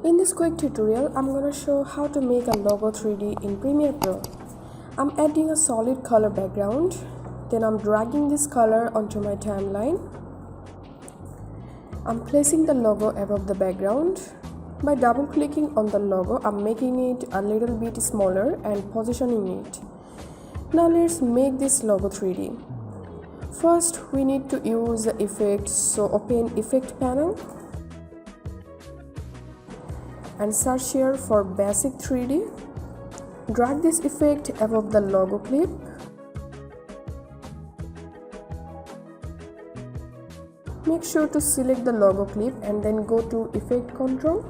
In this quick tutorial, I'm going to show how to make a logo 3D in Premiere Pro. I'm adding a solid color background, then I'm dragging this color onto my timeline. I'm placing the logo above the background. By double clicking on the logo, I'm making it a little bit smaller and positioning it. Now let's make this logo 3D. First, we need to use the effect, so open Effect panel and search here for Basic 3D. Drag this effect above the logo clip. Make sure to select the logo clip and then go to Effect Control.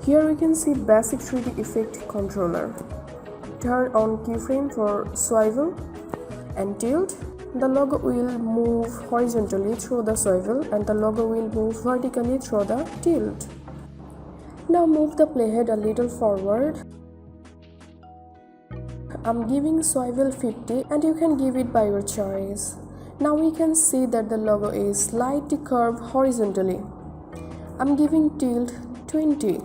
Here we can see Basic 3D Effect Controller. Turn on keyframe for swivel and tilt. The logo will move horizontally through the swivel and the logo will move vertically through the tilt. Now move the playhead a little forward. I'm giving swivel 50 and you can give it by your choice. Now we can see that the logo is slightly curved horizontally. I'm giving tilt 20.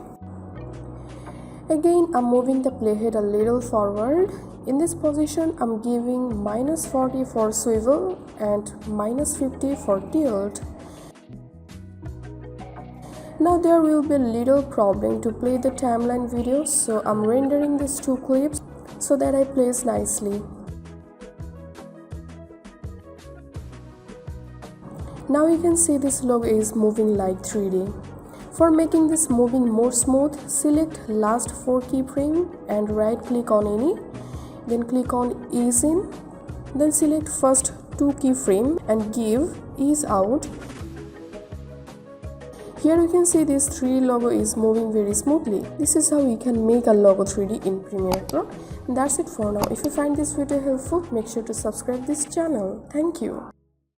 Again, I'm moving the playhead a little forward. In this position, I'm giving -40 for swivel and -50 for tilt. Now there will be a little problem to play the timeline video, so I'm rendering these two clips so that I place nicely. Now you can see this logo is moving like 3D. For making this moving more smooth, select last 4 keyframe and right click on any, then click on ease in, then select first 2 keyframe and give ease out. Here you can see this 3D logo is moving very smoothly. This is how you can make a logo 3D in Premiere Pro. And that's it for now. If you find this video helpful, make sure to subscribe this channel. Thank you.